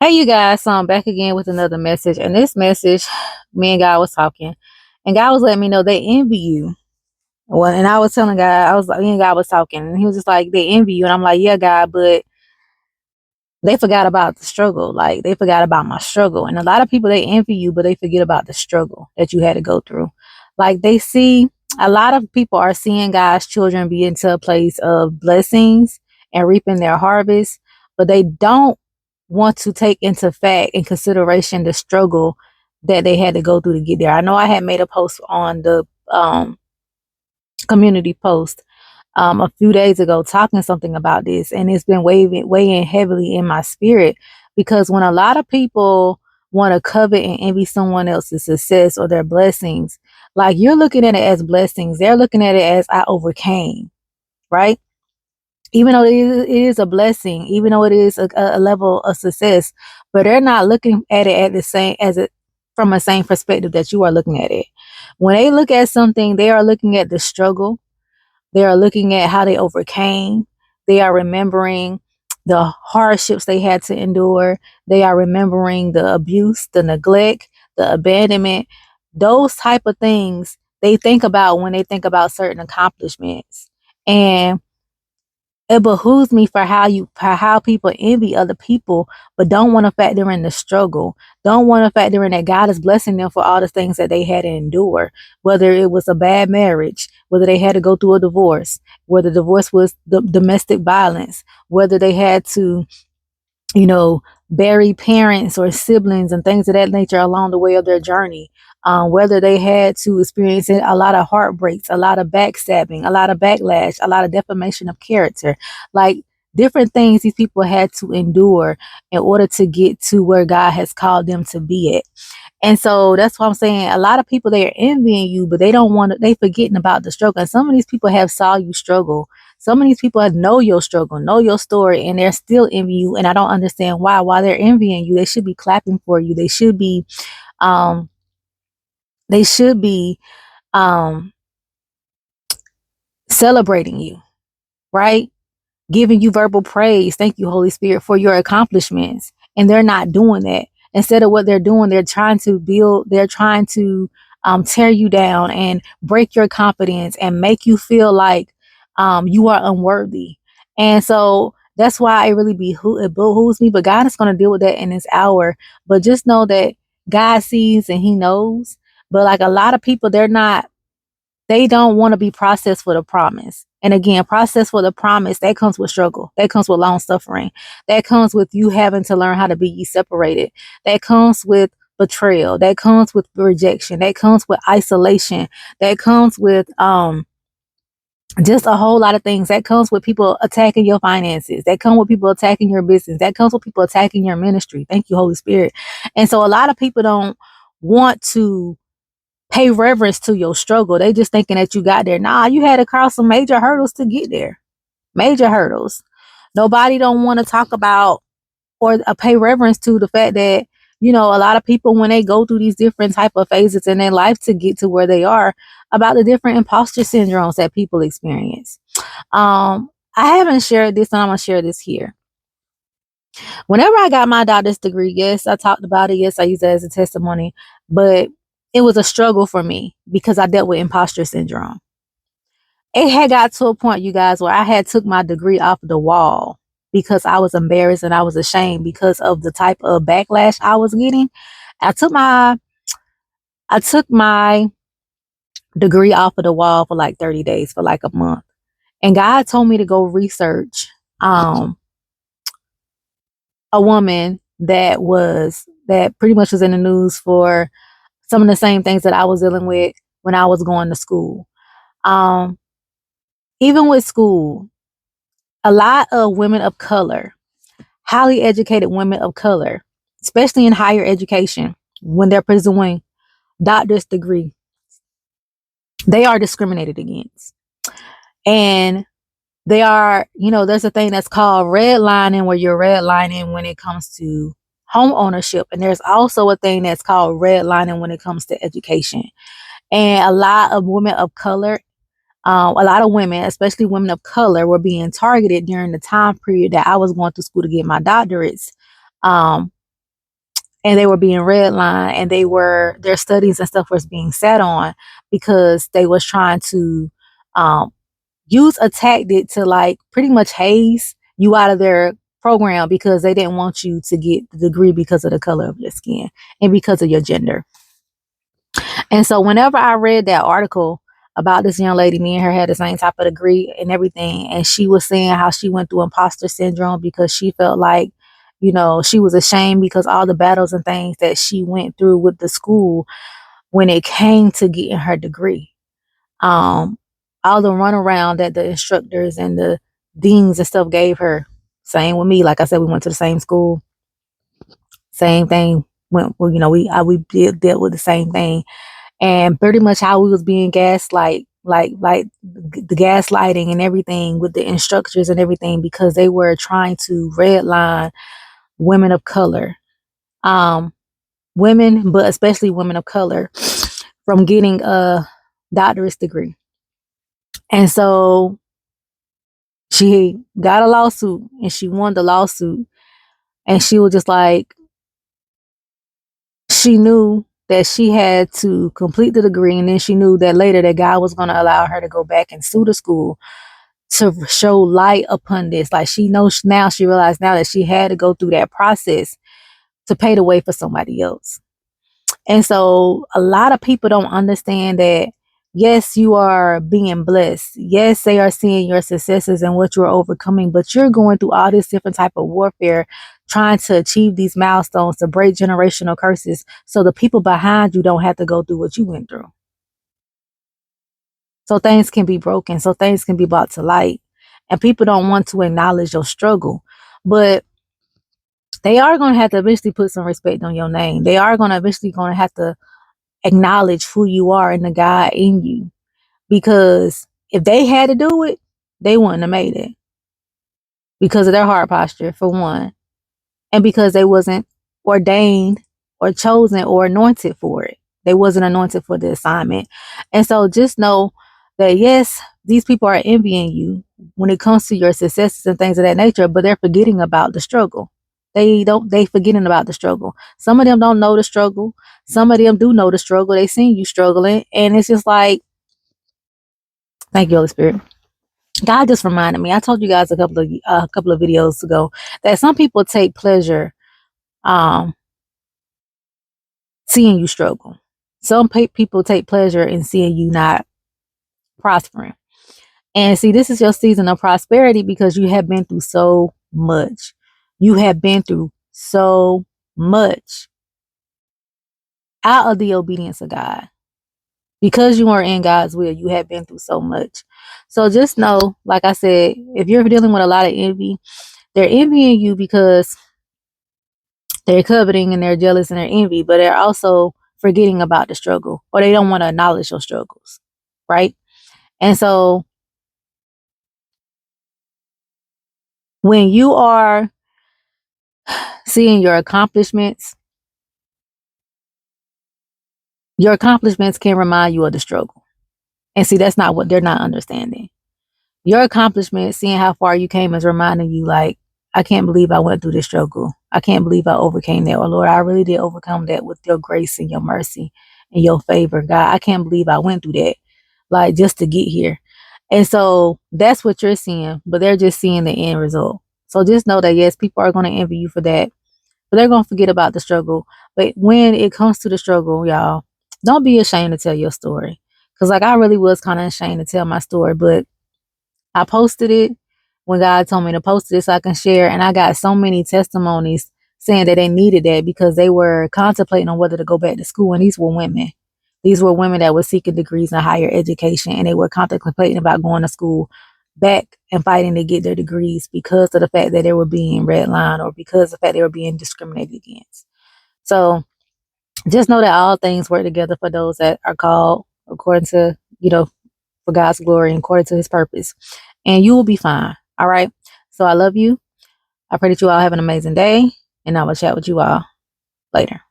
Hey, you guys, so I'm back again with another message. And this message, me and God was talking, and God was letting me know they envy you. Well, and I was telling God, I was like, me and God was talking, and He was just like, they envy you. And I'm like, yeah, God, but they forgot about the struggle. Like, they forgot about my struggle. And a lot of people, they envy you, but they forget about the struggle that you had to go through. Like, they see, a lot of people are seeing God's children be into a place of blessings and reaping their harvest, but they don't want to take into fact and consideration the struggle that they had to go through to get there. I know I had made a post on the community post a few days ago talking something about this, and it's been weighing heavily in my spirit, because when a lot of people want to covet and envy someone else's success or their blessings, like, you're looking at it as blessings, they're looking at it as I overcame, right? Even though it is a blessing, even though it is a level of success, but they're not looking at it at the same as it from a same perspective that you are looking at it. When they look at something, they are looking at the struggle, they are looking at how they overcame. They are remembering the hardships they had to endure. They are remembering the abuse, the neglect, the abandonment, those type of things they think about when they think about certain accomplishments. And it behooves me for how people envy other people, but don't want to factor in the struggle. Don't want to factor in that God is blessing them for all the things that they had to endure. Whether it was a bad marriage, whether they had to go through a divorce, whether divorce was domestic violence, whether they had to, you know, bury parents or siblings and things of that nature along the way of their journey. Whether they had to experience a lot of heartbreaks, a lot of backstabbing, a lot of backlash, a lot of defamation of character, like different things these people had to endure in order to get to where God has called them to be at. And so that's why I'm saying a lot of people, they are envying you, but they don't want to, they forgetting about the struggle. And some of these people have saw you struggle. Some of these people know your struggle, know your story, and they're still envying you. And I don't understand why. Why they're envying you. They should be clapping for you. Um, they should be um celebrating you, right? Giving you verbal praise. Thank you, Holy Spirit, for your accomplishments. And they're not doing that. Instead of what they're doing, they're trying to tear you down and break your confidence and make you feel like you are unworthy. And so that's why it behooves me. But God is going to deal with that in this hour. But just know that God sees and He knows. But like a lot of people, they don't want to be processed for the promise. And again, process for the promise, that comes with struggle. That comes with long suffering. That comes with you having to learn how to be ye separated. That comes with betrayal. That comes with rejection. That comes with isolation. That comes with just a whole lot of things. That comes with people attacking your finances. That comes with people attacking your business. That comes with people attacking your ministry. Thank you, Holy Spirit. And so a lot of people don't want to pay reverence to your struggle. They just thinking that you got there. Nah, you had to cross some major hurdles to get there. Major hurdles. Nobody don't want to talk about or pay reverence to the fact that, a lot of people, when they go through these different type of phases in their life to get to where they are, about the different imposter syndromes that people experience. I haven't shared this, and I'm gonna share this here. Whenever I got my doctor's degree, yes, I talked about it. Yes, I used it as a testimony, but it was a struggle for me because I dealt with imposter syndrome. It had got to a point, you guys, where I had took my degree off the wall because I was embarrassed and I was ashamed because of the type of backlash I was getting. I took my I took my degree off of the wall for like 30 days, for like a month. And God told me to go research a woman that pretty much was in the news for some of the same things that I was dealing with when I was going to school. Um, Even with school, a lot of women of color, highly educated women of color, especially in higher education, when they're pursuing doctor's degree, they are discriminated against. And they are, there's a thing that's called redlining, where you're redlining when it comes to home ownership. And there's also a thing that's called redlining when it comes to education. And a lot of women of color, a lot of women, especially women of color, were being targeted during the time period that I was going to school to get my doctorates. and they were being redlined, and their studies and stuff was being sat on because they was trying to um, use a tactic to like pretty much haze you out of their program because they didn't want you to get the degree because of the color of your skin and because of your gender. And so whenever I read that article about this young lady, me and her had the same type of degree and everything, and she was saying how she went through imposter syndrome because she felt like, she was ashamed because all the battles and things that she went through with the school when it came to getting her degree. Um, all the runaround that the instructors and the deans and stuff gave her. Same with me. Like I said, we went to the same school. Same thing. We dealt with the same thing, and pretty much how we was being gaslight, like the gaslighting and everything with the instructors and everything because they were trying to redline women of color, women, but especially women of color, from getting a doctorate degree. And so she got a lawsuit and she won the lawsuit, and she was just like, she knew that she had to complete the degree, and then she knew that later that God was going to allow her to go back and sue the school to show light upon this. Like she knows now, she realized now that she had to go through that process to pay the way for somebody else. And so a lot of people don't understand that, yes, you are being blessed. Yes, they are seeing your successes and what you're overcoming, but you're going through all this different type of warfare, trying to achieve these milestones to break generational curses so the people behind you don't have to go through what you went through. So things can be broken, so things can be brought to light. And people don't want to acknowledge your struggle. But they are going to have to eventually put some respect on your name. They are going to eventually going to have to acknowledge who you are and the God in you. Because if they had to do it, they wouldn't have made it. Because of their heart posture, for one. And because they wasn't ordained or chosen or anointed for it. They wasn't anointed for the assignment. And so just know that, yes, these people are envying you when it comes to your successes and things of that nature, but they're forgetting about the struggle. They forgetting about the struggle. Some of them don't know the struggle. Some of them do know the struggle. They seen you struggling. And it's just like, thank you, Holy Spirit. God just reminded me. I told you guys a couple of videos ago that some people take pleasure um seeing you struggle. Some people take pleasure in seeing you not prospering. And see, this is your season of prosperity because you have been through so much. You have been through so much out of the obedience of God. Because you are in God's will, you have been through so much. So just know, like I said, if you're dealing with a lot of envy, they're envying you because they're coveting and they're jealous and they're envy, but they're also forgetting about the struggle, or they don't want to acknowledge your struggles, right? And so when you are seeing your accomplishments can remind you of the struggle. And see, that's not what they're not understanding. Your accomplishment, seeing how far you came, is reminding you, like, I can't believe I went through this struggle. I can't believe I overcame that. Or Lord, I really did overcome that with your grace and your mercy and your favor. God, I can't believe I went through that, like, just to get here. And so that's what you're seeing, but they're just seeing the end result. So just know that, yes, people are going to envy you for that, but they're going to forget about the struggle. But when it comes to the struggle, y'all, don't be ashamed to tell your story. Because, like, I really was kind of ashamed to tell my story, but I posted it when God told me to post it so I can share. And I got so many testimonies saying that they needed that because they were contemplating on whether to go back to school. And these were women. These were women that were seeking degrees in higher education, and they were contemplating about going to school back and fighting to get their degrees because of the fact that they were being redlined or because of the fact they were being discriminated against. So just know that all things work together for those that are called according to, for God's glory and according to his purpose. And you will be fine. All right. So I love you. I pray that you all have an amazing day. And I will chat with you all later.